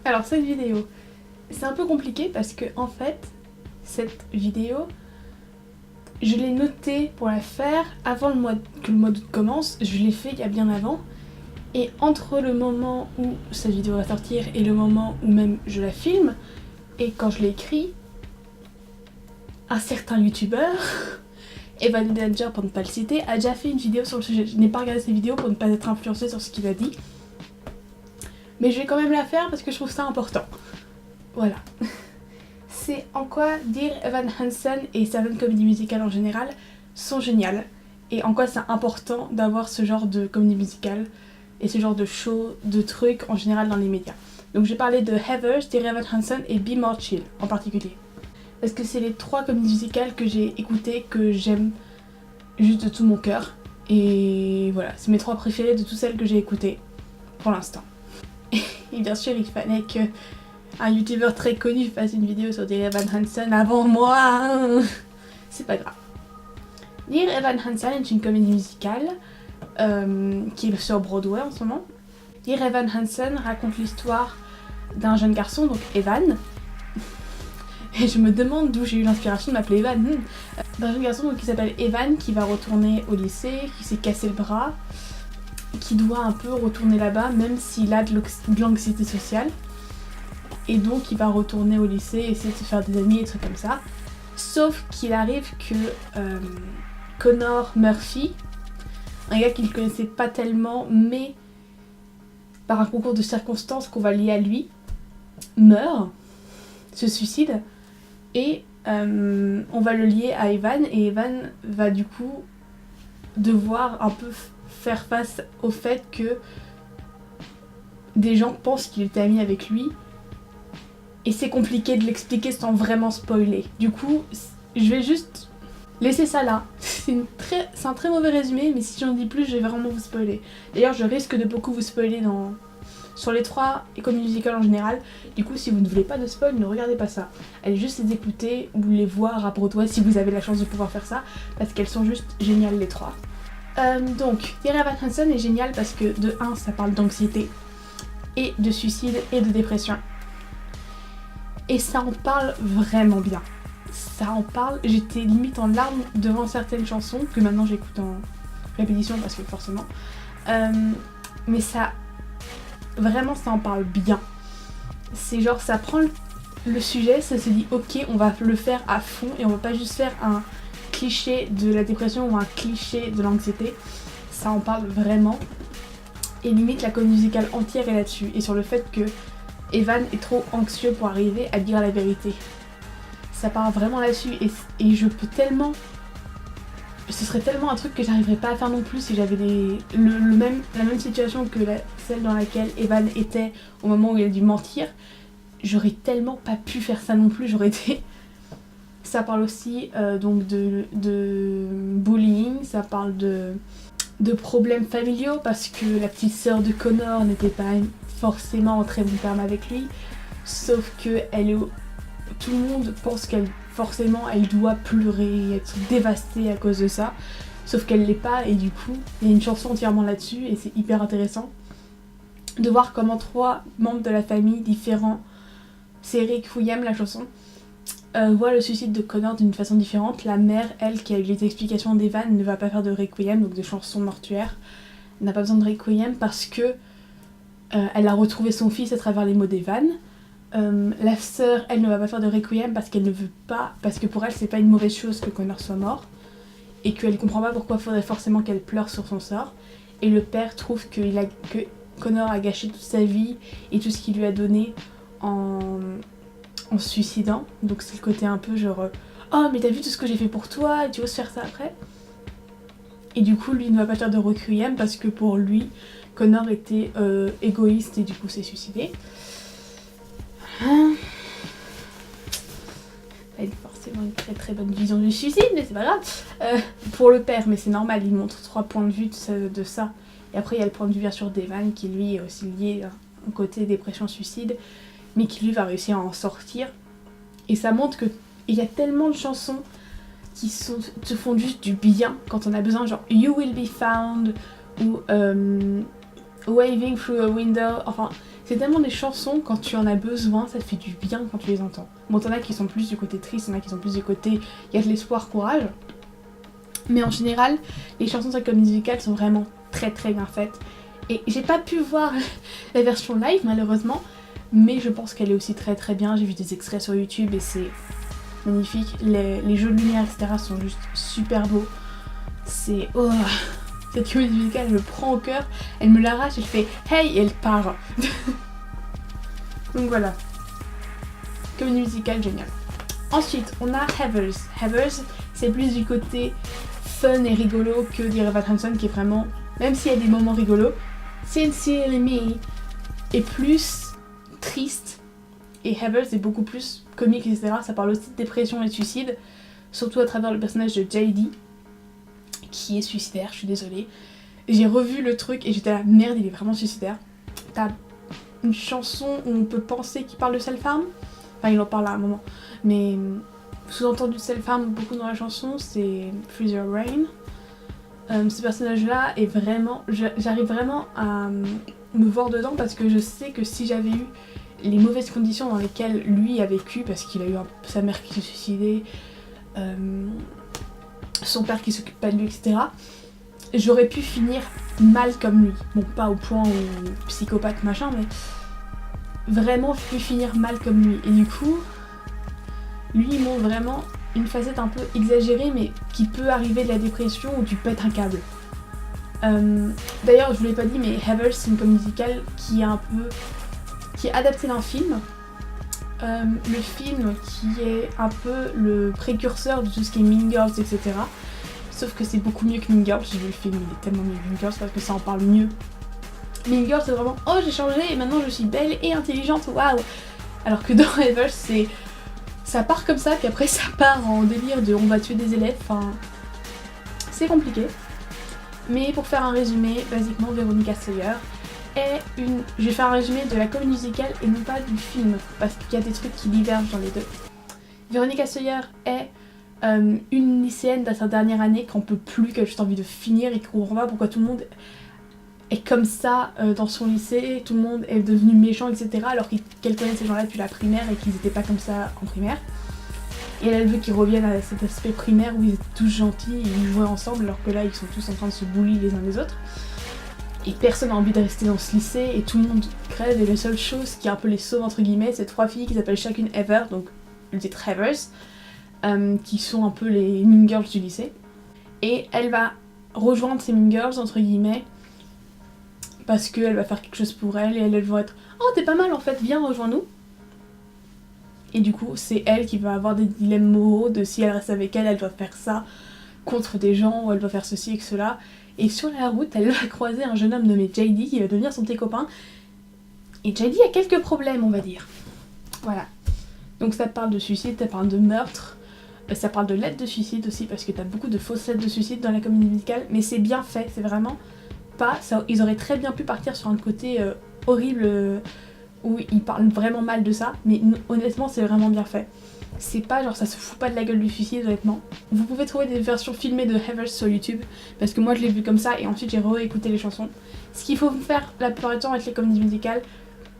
Alors cette vidéo, c'est un peu compliqué parce que en fait, cette vidéo, je l'ai notée pour la faire avant que le mois d'août commence. Je l'ai fait il y a bien avant. Et entre le moment où cette vidéo va sortir et le moment où même je la filme, et quand je l'ai écrit, un certain youtubeur, Evan Danger pour ne pas le citer, a déjà fait une vidéo sur le sujet. Je n'ai pas regardé ses vidéos pour ne pas être influencée sur ce qu'il a dit. Mais je vais quand même la faire parce que je trouve ça important. Voilà. C'est en quoi Dear Evan Hansen et certaines comédies musicales en général sont géniales. Et en quoi c'est important d'avoir ce genre de comédie musicale et ce genre de show, de trucs en général dans les médias. Donc j'ai parlé de Heather, Dear Evan Hansen et Be More Chill en particulier. Parce que c'est les 3 comédies musicales que j'ai écoutées, que j'aime juste de tout mon cœur. Et voilà, c'est mes 3 préférées de toutes celles que j'ai écoutées pour l'instant. Et bien sûr, il fallait que un youtubeur très connu fasse une vidéo sur Dear Evan Hansen avant moi. C'est pas grave. Dear Evan Hansen est une comédie musicale qui est sur Broadway en ce moment. Dear Evan Hansen raconte l'histoire d'un jeune garçon, donc Evan. Et je me demande d'où j'ai eu l'inspiration de m'appeler Evan. D'un jeune garçon donc, qui s'appelle Evan, qui va retourner au lycée, qui s'est cassé le bras, qui doit un peu retourner là-bas, même s'il a de l'anxiété sociale. Et donc il va retourner au lycée, essayer de se faire des amis et trucs comme ça. Sauf qu'il arrive que Connor Murphy, un gars qu'il ne connaissait pas tellement, mais par un concours de circonstances qu'on va lier à lui, meurt, se suicide, et on va le lier à Evan, et Evan va du coup devoir un peu faire face au fait que des gens pensent qu'il était ami avec lui, et c'est compliqué de l'expliquer sans vraiment spoiler. Du coup, je vais juste laisser ça là. C'est un très mauvais résumé, mais si j'en dis plus, je vais vraiment vous spoiler. D'ailleurs, je risque de beaucoup vous spoiler sur les 3 comédies musicales en général. Du coup, si vous ne voulez pas de spoil, ne regardez pas ça. Allez juste les écouter ou les voir à Broadway si vous avez la chance de pouvoir faire ça, parce qu'elles sont juste géniales les 3. Donc, Dear Evan Hansen est génial parce que de 1, ça parle d'anxiété, et de suicide, et de dépression. Et ça en parle vraiment bien. Ça en parle, j'étais limite en larmes devant certaines chansons, que maintenant j'écoute en répétition parce que forcément. Mais ça, vraiment ça en parle bien. C'est genre ça prend le sujet, ça se dit ok on va le faire à fond et on va pas juste faire un cliché de la dépression ou un cliché de l'anxiété. Ça en parle vraiment. Et limite la comédie musicale entière est là-dessus. Et sur le fait que Evan est trop anxieux pour arriver à dire la vérité. Ça part vraiment là-dessus et je peux tellement... Ce serait tellement un truc que j'arriverais pas à faire non plus si j'avais la même situation que celle dans laquelle Evan était au moment où il a dû mentir. J'aurais tellement pas pu faire ça non plus, j'aurais été... Ça parle aussi donc de bullying, ça parle de problèmes familiaux parce que la petite sœur de Connor n'était pas forcément en très bon terme avec lui, sauf que tout le monde pense qu'elle doit pleurer, être dévastée à cause de ça, sauf qu'elle l'est pas et du coup il y a une chanson entièrement là-dessus et c'est hyper intéressant de voir comment 3 membres de la famille différents, c'est Requiem la chanson, voit le suicide de Connor d'une façon différente. La mère, elle, qui a eu les explications d'Evan, ne va pas faire de Requiem, donc de chansons mortuaires, n'a pas besoin de Requiem parce que elle a retrouvé son fils à travers les mots d'Evan. La sœur, elle ne va pas faire de Requiem parce qu'elle ne veut pas, parce que pour elle c'est pas une mauvaise chose que Connor soit mort et qu'elle comprend pas pourquoi il faudrait forcément qu'elle pleure sur son sort. Et le père trouve que Connor a gâché toute sa vie et tout ce qu'il lui a donné en se suicidant. Donc c'est le côté un peu genre oh mais t'as vu tout ce que j'ai fait pour toi et tu oses faire ça après. Et du coup lui ne va pas faire de Requiem parce que pour lui Connor était égoïste et du coup s'est suicidé. Pas forcément une très très bonne vision du suicide, mais c'est pas grave. Pour le père, mais c'est normal, il montre 3 points de vue de ça. Et après il y a le point de vue bien sûr d'Evan qui lui est aussi lié au côté dépression-suicide, mais qui lui va réussir à en sortir. Et ça montre qu'il y a tellement de chansons qui te font juste du bien quand on a besoin, genre You Will Be Found ou Waving Through a Window, enfin c'est tellement des chansons, quand tu en as besoin, ça te fait du bien quand tu les entends. Bon, t'en as qui sont plus du côté triste, t'en as qui sont plus du côté il y a de l'espoir, courage. Mais en général, les chansons de la comédie musicale sont vraiment très très bien faites. Et j'ai pas pu voir la version live malheureusement, mais je pense qu'elle est aussi très très bien. J'ai vu des extraits sur YouTube et c'est magnifique. Les jeux de lumière, etc. sont juste super beaux. C'est... Oh, cette comédie musicale, elle me prend au cœur, elle me l'arrache, elle fait hey et elle part. Donc voilà. Comédie musicale géniale. Ensuite, on a Heathers. Heathers, c'est plus du côté fun et rigolo que Dear Evan Hansen, qui est vraiment, même s'il y a des moments rigolos, Sincerely Me est plus triste et Heathers est beaucoup plus comique, etc. Ça parle aussi de dépression et de suicide, surtout à travers le personnage de JD qui est suicidaire, je suis désolée. J'ai revu le truc et j'étais là, merde, il est vraiment suicidaire. T'as une chanson où on peut penser qu'il parle de self-harm, enfin il en parle à un moment, mais sous-entendu self-harm beaucoup dans la chanson, c'est Freeze Your Brain. Ce personnage-là est vraiment... J'arrive vraiment à me voir dedans parce que je sais que si j'avais eu les mauvaises conditions dans lesquelles lui a vécu, parce qu'il a eu sa mère qui s'est suicidée, son père qui s'occupe pas de lui, etc., j'aurais pu finir mal comme lui. Bon, pas au point où psychopathe machin, mais vraiment pu finir mal comme lui. Et du coup, lui il montre vraiment une facette un peu exagérée, mais qui peut arriver de la dépression où tu pètes un câble. D'ailleurs, je vous l'ai pas dit, mais Heathers, c'est une comédie musicale qui est adaptée d'un film. Le film qui est un peu le précurseur de tout ce qui est Mean Girls, etc. Sauf que c'est beaucoup mieux que Mean Girls. J'ai vu le film, il est tellement mieux que Mean Girls parce que ça en parle mieux. Mean Girls, c'est vraiment oh j'ai changé et maintenant je suis belle et intelligente, waouh. Alors que dans Heathers, ça part comme ça, puis après ça part en délire de on va tuer des élèves, enfin c'est compliqué. Mais pour faire un résumé, basiquement Veronica Sawyer est une... Je vais faire un résumé de la comédie musicale et non pas du film, parce qu'il y a des trucs qui divergent dans les deux. Veronica Sawyer est une lycéenne dans sa dernière année qu'on peut plus, qu'elle a juste envie de finir et qu'on comprend pas pourquoi tout le monde est comme ça dans son lycée, tout le monde est devenu méchant, etc. alors qu'elle connaît ces gens-là depuis la primaire et qu'ils étaient pas comme ça en primaire. Et elle veut qu'ils reviennent à cet aspect primaire où ils étaient tous gentils et ils jouaient ensemble alors que là ils sont tous en train de se bully les uns les autres. Et personne n'a envie de rester dans ce lycée et tout le monde crève et la seule chose qui un peu les sauve entre guillemets, c'est 3 filles qui s'appellent chacune Heather, donc le titre Heathers, qui sont un peu les Mean Girls du lycée. Et elle va rejoindre ces Mean Girls entre guillemets parce qu'elle va faire quelque chose pour elle et elles vont être oh t'es pas mal en fait, viens rejoins-nous. Et du coup c'est elle qui va avoir des dilemmes moraux de si elle reste avec elle doit faire ça contre des gens ou elle doit faire ceci et cela. Et sur la route elle va croiser un jeune homme nommé JD qui va devenir son petit copain. Et JD a quelques problèmes on va dire. Voilà. Donc ça parle de suicide, ça parle de meurtre, ça parle de lettres de suicide aussi parce que t'as beaucoup de fausses lettres de suicide dans la comédie musicale. Mais c'est bien fait, c'est vraiment pas... Ça, ils auraient très bien pu partir sur un côté horrible où ils parlent vraiment mal de ça. Mais honnêtement c'est vraiment bien fait. C'est pas genre ça se fout pas de la gueule du suicide honnêtement. Vous pouvez trouver des versions filmées de Heathers sur YouTube parce que moi je l'ai vu comme ça et ensuite j'ai réécouté les chansons. Ce qu'il faut faire la plupart du temps avec les comédies musicales,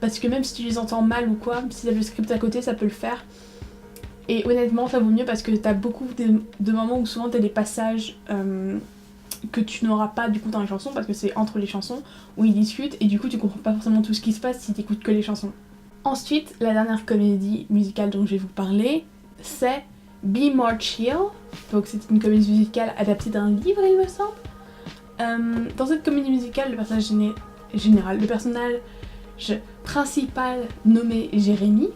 parce que même si tu les entends mal ou quoi, si t'as le script à côté ça peut le faire. Et honnêtement ça vaut mieux parce que t'as beaucoup de moments où souvent t'as des passages que tu n'auras pas du coup dans les chansons parce que c'est entre les chansons où ils discutent et du coup tu comprends pas forcément tout ce qui se passe si t'écoutes que les chansons. Ensuite, la dernière comédie musicale dont je vais vous parler, c'est Be More Chill. Donc c'est une comédie musicale adaptée d'un livre, il me semble. Dans cette comédie musicale, le personnage le personnage principal nommé Jérémy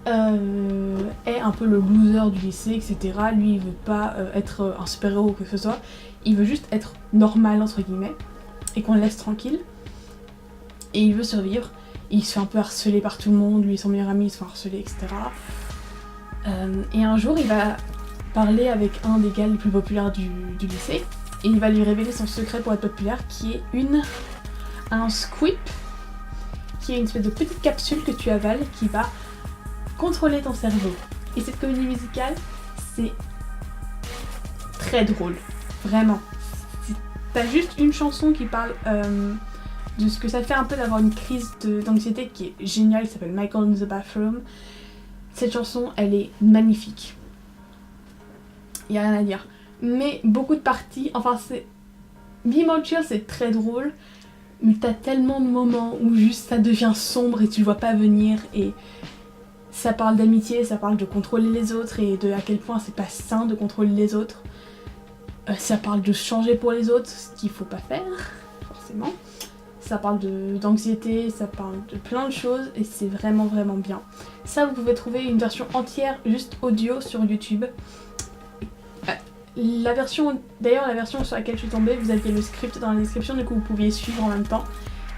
est un peu le loser du lycée, etc. Lui, il veut pas être un super-héros ou quoi que ce soit. Il veut juste être normal, entre guillemets, et qu'on le laisse tranquille. Et il veut survivre. Il se fait un peu harceler par tout le monde, lui et son meilleur ami ils se font harceler, etc. Et un jour il va parler avec un des gars les plus populaires du lycée et il va lui révéler son secret pour être populaire qui est un squip, qui est une espèce de petite capsule que tu avales qui va contrôler ton cerveau. Et cette comédie musicale c'est très drôle, vraiment. T'as juste une chanson qui parle de ce que ça fait un peu d'avoir une crise d'anxiété qui est géniale, qui s'appelle Michael in the Bathroom. Cette chanson, elle est magnifique. Il y a rien à dire. Mais beaucoup de parties, enfin c'est... Be More Chill, c'est très drôle, mais t'as tellement de moments où juste ça devient sombre et tu le vois pas venir, et ça parle d'amitié, ça parle de contrôler les autres et de à quel point c'est pas sain de contrôler les autres. Ça parle de changer pour les autres, ce qu'il faut pas faire, forcément. Ça parle d'anxiété, ça parle de plein de choses et c'est vraiment vraiment bien. Ça, vous pouvez trouver une version entière juste audio sur YouTube. La version sur laquelle je suis tombée, vous aviez le script dans la description, du coup vous pouviez suivre en même temps.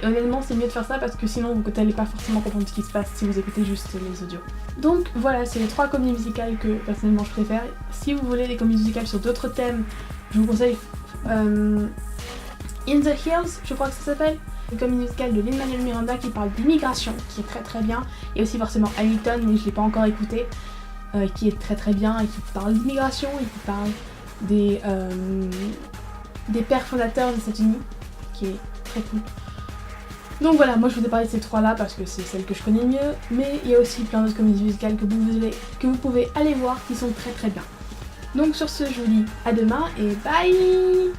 Et honnêtement, c'est mieux de faire ça parce que sinon vous n'allez pas forcément comprendre ce qui se passe si vous écoutez juste les audios. Donc voilà, c'est les 3 comédies musicales que personnellement je préfère. Si vous voulez des comédies musicales sur d'autres thèmes, je vous conseille In the Hills, je crois que ça s'appelle. Une comédie musicale de Lin-Manuel Miranda qui parle d'immigration, qui est très très bien. Et aussi forcément Hamilton, mais je l'ai pas encore écouté, qui est très très bien et qui parle d'immigration et qui parle des pères fondateurs des États-Unis, qui est très cool. Donc voilà, moi je vous ai parlé de ces 3 là parce que c'est celles que je connais le mieux, mais il y a aussi plein d'autres comédies musicales que vous pouvez aller voir qui sont très très bien. Donc sur ce, je vous dis à demain et bye.